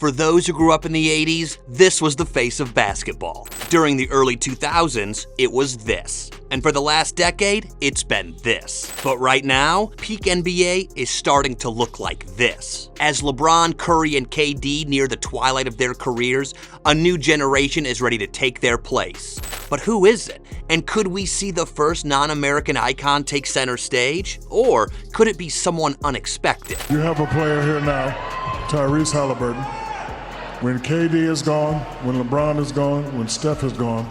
For those who grew up in the 80s, this was the face of basketball. During the early 2000s, it was this. And for the last decade, it's been this. But right now, peak NBA is starting to look like this. As LeBron, Curry, and KD near the twilight of their careers, a new generation is ready to take their place. But who is it? And could we see the first non-American icon take center stage? Or could it be someone unexpected? You have a player here now, Tyrese Halliburton. When KD is gone, when LeBron is gone, when Steph is gone,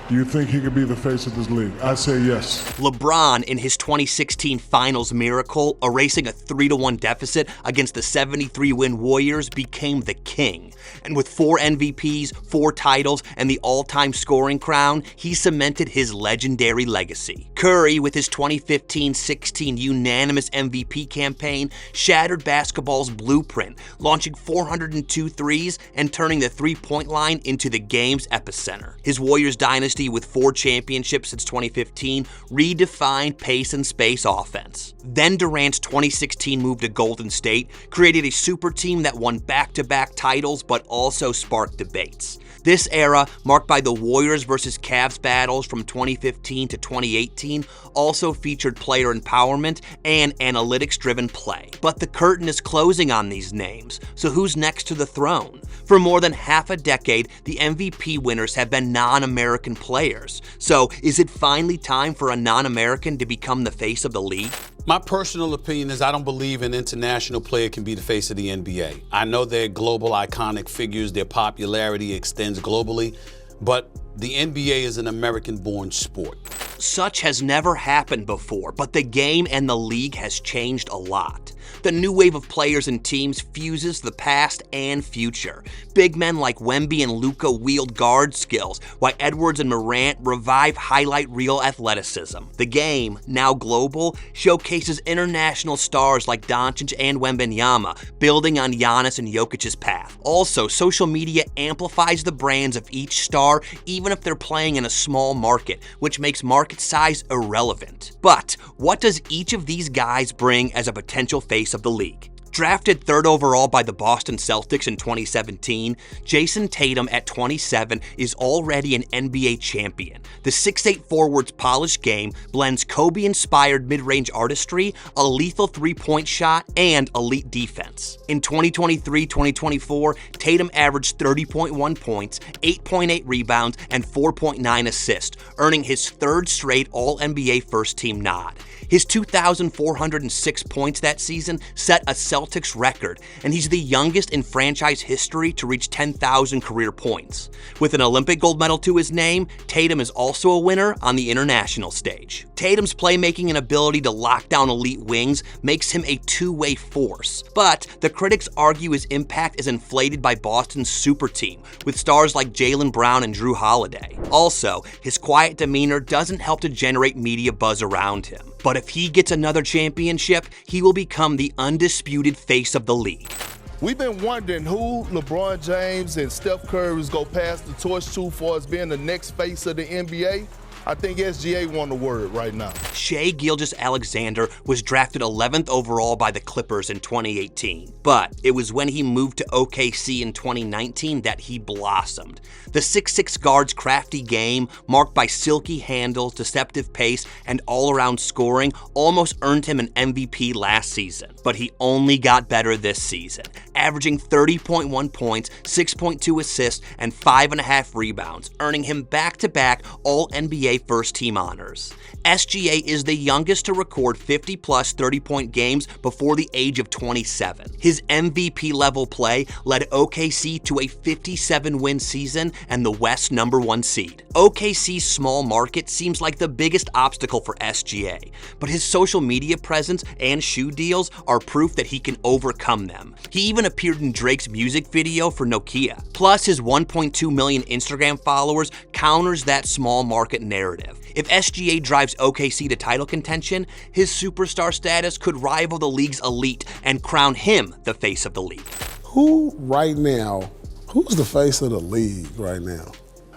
do you think he could be the face of this league? I say yes. LeBron, in his 2016 Finals miracle, erasing a 3-1 deficit against the 73-win Warriors, became the king. And with 4 MVPs, 4 titles, and the all-time scoring crown, he cemented his legendary legacy. Curry, with his 2015-16 unanimous MVP campaign, shattered basketball's blueprint, launching 402 threes and turning the three-point line into the game's epicenter. His Warriors dynasty, with 4 championships since 2015, redefined pace and space offense. Then Durant's 2016 move to Golden State created a super team that won back-to-back titles but also sparked debates. This era, marked by the Warriors versus Cavs battles from 2015 to 2018, also featured player empowerment and analytics-driven play. But the curtain is closing on these names, so who's next to the throne? For more than half a decade, the MVP winners have been non-American players. So is it finally time for a non-American to become the face of the league? My personal opinion is I don't believe an international player can be the face of the NBA. I know they're global iconic figures, their popularity extends globally, but the NBA is an American-born sport. Such has never happened before, but the game and the league has changed a lot. The new wave of players and teams fuses the past and future. Big men like Wemby and Luka wield guard skills, while Edwards and Morant revive highlight reel athleticism. The game, now global, showcases international stars like Dončić and Wembanyama, building on Giannis and Jokic's path. Also, social media amplifies the brands of each star, even if they're playing in a small market, which makes market size irrelevant. But what does each of these guys bring as a potential face of the league? Drafted 3rd overall by the Boston Celtics in 2017, Jayson Tatum at 27 is already an NBA champion. The 6'8 forward's polished game blends Kobe-inspired mid-range artistry, a lethal three-point shot, and elite defense. In 2023-2024, Tatum averaged 30.1 points, 8.8 rebounds, and 4.9 assists, earning his 3rd straight All-NBA first-team nod. His 2,406 points that season set a Celtics record, and he's the youngest in franchise history to reach 10,000 career points. With an Olympic gold medal to his name, Tatum is also a winner on the international stage. Tatum's playmaking and ability to lock down elite wings makes him a two-way force, but the critics argue his impact is inflated by Boston's super team, with stars like Jaylen Brown and Drew Holiday. Also, his quiet demeanor doesn't help to generate media buzz around him. But if he gets another championship, he will become the undisputed face of the league. We've been wondering who LeBron James and Steph Curry is going to pass the torch to for as being the next face of the NBA. I think SGA won the word right now. Shai Gilgeous-Alexander was drafted 11th overall by the Clippers in 2018, but it was when he moved to OKC in 2019 that he blossomed. The 6'6 guard's crafty game, marked by silky handles, deceptive pace, and all-around scoring, almost earned him an MVP last season. But he only got better this season, averaging 30.1 points, 6.2 assists, and 5.5 rebounds, earning him back-to-back All-NBA first-team honors. SGA is the youngest to record 50-plus 30-point games before the age of 27. His MVP-level play led OKC to a 57-win season and the West's #1 seed. OKC's small market seems like the biggest obstacle for SGA, but his social media presence and shoe deals are proof that he can overcome them. He even appeared in Drake's music video for Nokia. Plus, his 1.2 million Instagram followers counters that small market narrative. If SGA drives OKC to title contention, his superstar status could rival the league's elite and crown him the face of the league. Who's the face of the league right now?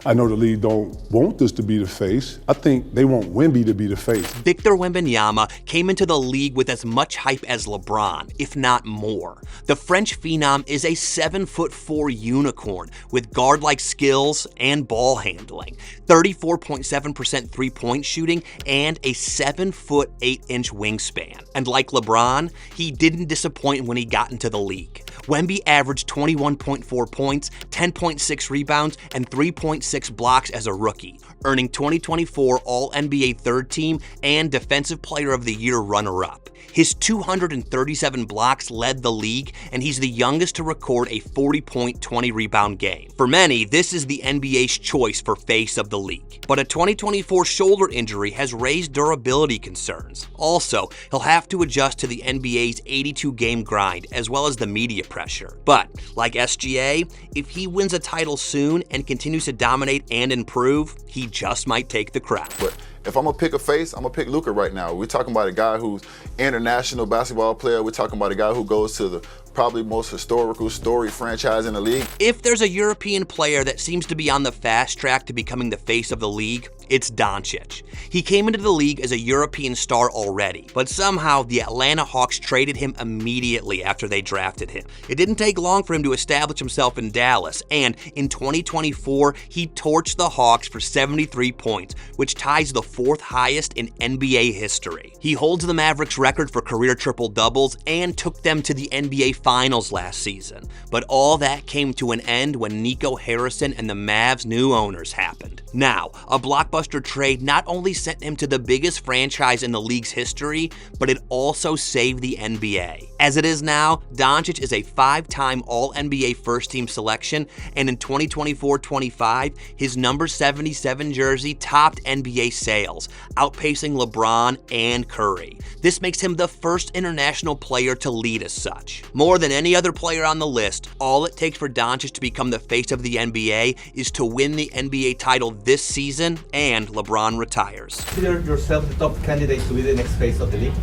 I know the league don't want this to be the face. I think they want Wemby to be the face. Victor Wembanyama came into the league with as much hype as LeBron, if not more. The French phenom is a 7'4" unicorn with guard-like skills and ball handling, 34.7% three-point shooting, and a 7'8" wingspan. And like LeBron, he didn't disappoint when he got into the league. Wemby averaged 21.4 points, 10.6 rebounds, and 3.6 blocks as a rookie, earning 2024 All-NBA Third Team and Defensive Player of the Year runner-up. His 237 blocks led the league, and he's the youngest to record a 40-point, 20-rebound game. For many, this is the NBA's choice for face of the league. But a 2024 shoulder injury has raised durability concerns. Also, he'll have to adjust to the NBA's 82-game grind, as well as the media pressure. But, like SGA, if he wins a title soon and continues to dominate and improve, he just might take the crown. But if I'm gonna pick a face, I'm gonna pick Luka right now. We're talking about a guy who's international basketball player. We're talking about a guy who goes to the probably most historical storied franchise in the league. If there's a European player that seems to be on the fast track to becoming the face of the league, it's Dončić. He came into the league as a European star already, but somehow the Atlanta Hawks traded him immediately after they drafted him. It didn't take long for him to establish himself in Dallas, and in 2024, he torched the Hawks for 73 points, which ties the fourth highest in NBA history. He holds the Mavericks record for career triple-doubles and took them to the NBA Finals last season. But all that came to an end when Nico Harrison and the Mavs' new owners happened. Now, a blockbuster trade not only sent him to the biggest franchise in the league's history, but it also saved the NBA. As it is now, Dončić is a 5-time All-NBA first-team selection, and in 2024-25, his number 77 jersey topped NBA sales, outpacing LeBron and Curry. This makes him the first international player to lead as such. More than any other player on the list, all it takes for Dončić to become the face of the NBA is to win the NBA title this season, and LeBron retires. Consider yourself the top candidate to be the next face of the league?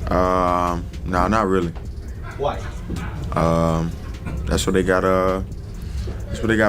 No, not really. Why? That's what they got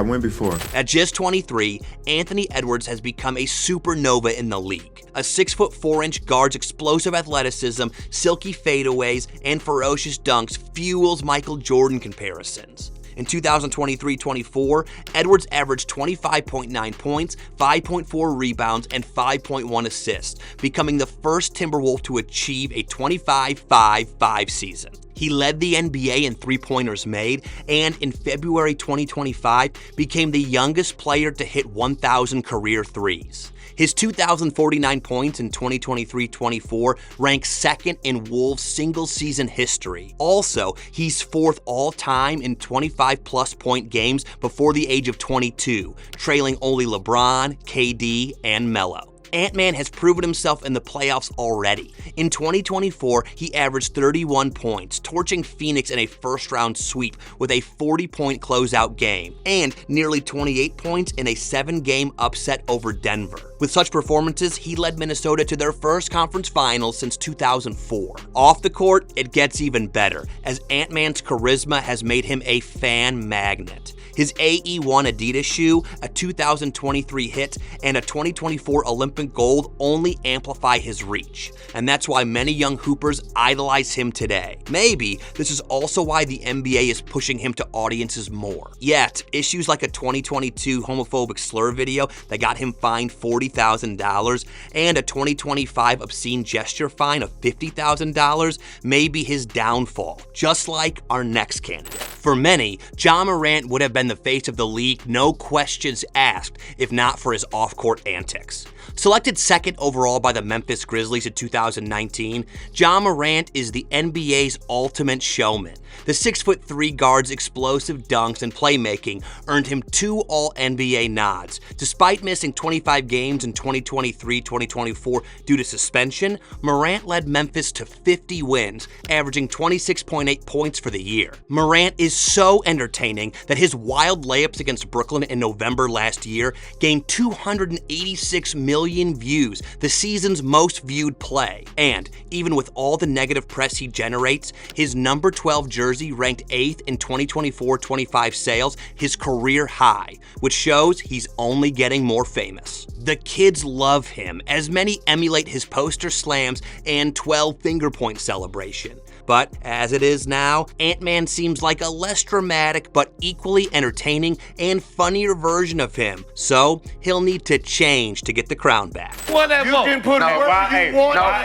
Wemby for. At just 23, Anthony Edwards has become a supernova in the league. A 6'4" guard's explosive athleticism, silky fadeaways, and ferocious dunks fuels Michael Jordan comparisons. In 2023-24, Edwards averaged 25.9 points, 5.4 rebounds, and 5.1 assists, becoming the first Timberwolf to achieve a 25-5-5 season. He led the NBA in three-pointers made, and in February 2025, became the youngest player to hit 1,000 career threes. His 2,049 points in 2023-24 ranks second in Wolves' single-season history. Also, he's fourth all-time in 25-plus point games before the age of 22, trailing only LeBron, KD, and Melo. Ant-Man has proven himself in the playoffs already. In 2024, he averaged 31 points, torching Phoenix in a first-round sweep with a 40-point closeout game, and nearly 28 points in a 7-game upset over Denver. With such performances, he led Minnesota to their first conference finals since 2004. Off the court, it gets even better, as Ant-Man's charisma has made him a fan magnet. His AE1 Adidas shoe, a 2023 hit, and a 2024 Olympic gold only amplify his reach. And that's why many young hoopers idolize him today. Maybe this is also why the NBA is pushing him to audiences more. Yet, issues like a 2022 homophobic slur video that got him fined $40,000 and a 2025 obscene gesture fine of $50,000 may be his downfall, just like our next candidate. For many, Ja Morant would have been the face of the league, no questions asked, if not for his off-court antics. Selected second overall by the Memphis Grizzlies in 2019, Ja Morant is the NBA's ultimate showman. The 6'3" guard's explosive dunks and playmaking earned him 2 All-NBA nods. Despite missing 25 games in 2023-2024 due to suspension, Morant led Memphis to 50 wins, averaging 26.8 points for the year. Morant is so entertaining that his wild layups against Brooklyn in November last year gained 286 million views, the season's most viewed play. And even with all the negative press he generates, his number 12 jersey ranked 8th in 2024-25 sales, his career high, which shows he's only getting more famous. The kids love him, as many emulate his poster slams and 12 finger point celebration. But as it is now, Ant-Man seems like a less dramatic but equally entertaining and funnier version of him, so he'll need to change to get the crown back. You can put why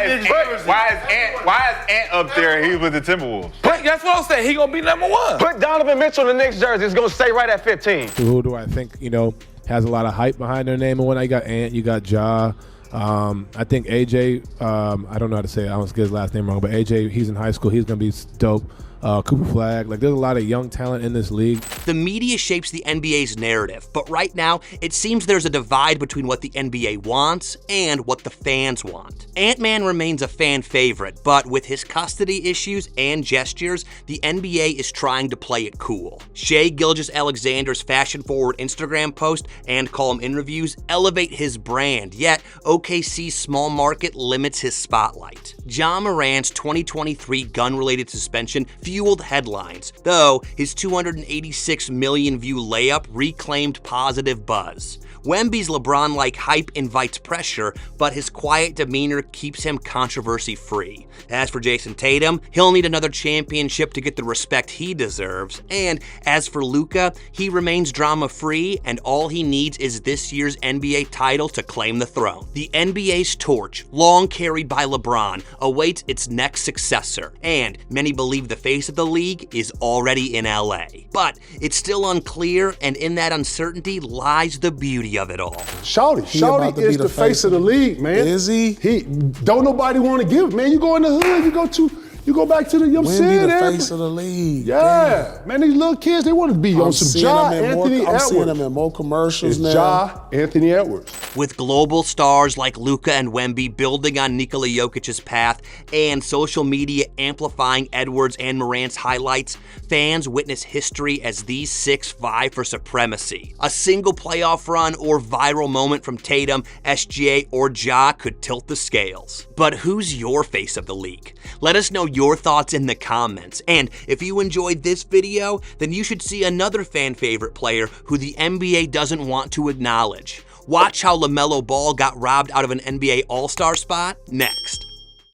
is Ant up there? He's with the Timberwolves. But that's what I'm saying. He gonna be number 1. Put Donovan Mitchell in the next jersey. It's gonna stay right at 15. Who do I think, has a lot of hype behind their name? And when I got Ant, you got Ja. I think AJ, I don't know how to say it. I almost get his last name wrong, but AJ, he's in high school. He's going to be dope. Cooper Flag. Like, there's a lot of young talent in this league. The media shapes the NBA's narrative, but right now, it seems there's a divide between what the NBA wants and what the fans want. Ant-Man remains a fan favorite, but with his custody issues and gestures, the NBA is trying to play it cool. Shai Gilgeous-Alexander's fashion-forward Instagram post and column interviews elevate his brand, yet OKC's small market limits his spotlight. Ja Morant's 2023 gun-related suspension fueled headlines, though his 286 million view layup reclaimed positive buzz. Wemby's LeBron-like hype invites pressure, but his quiet demeanor keeps him controversy-free. As for Jayson Tatum, he'll need another championship to get the respect he deserves. And as for Luka, he remains drama-free, and all he needs is this year's NBA title to claim the throne. The NBA's torch, long carried by LeBron, awaits its next successor, and many believe the face of the league is already in LA. But it's still unclear, and in that uncertainty lies the beauty of it all. Shawty is the face of the league, man. Is he? Don't nobody want to give, man. You go in the hood, you go back to the, the face of the league. Yeah. Damn. Man, these little kids, they want to be on some Ja, Anthony Edwards. I'm seeing them in more commercials now. Ja, Anthony Edwards. With global stars like Luka and Wemby building on Nikola Jokic's path and social media amplifying Edwards and Morant's highlights, fans witness history as these six vie for supremacy. A single playoff run or viral moment from Tatum, SGA, or Ja could tilt the scales. But who's your face of the league? Let us know your thoughts in the comments. And if you enjoyed this video, then you should see another fan favorite player who the NBA doesn't want to acknowledge. Watch how LaMelo Ball got robbed out of an NBA All-Star spot next.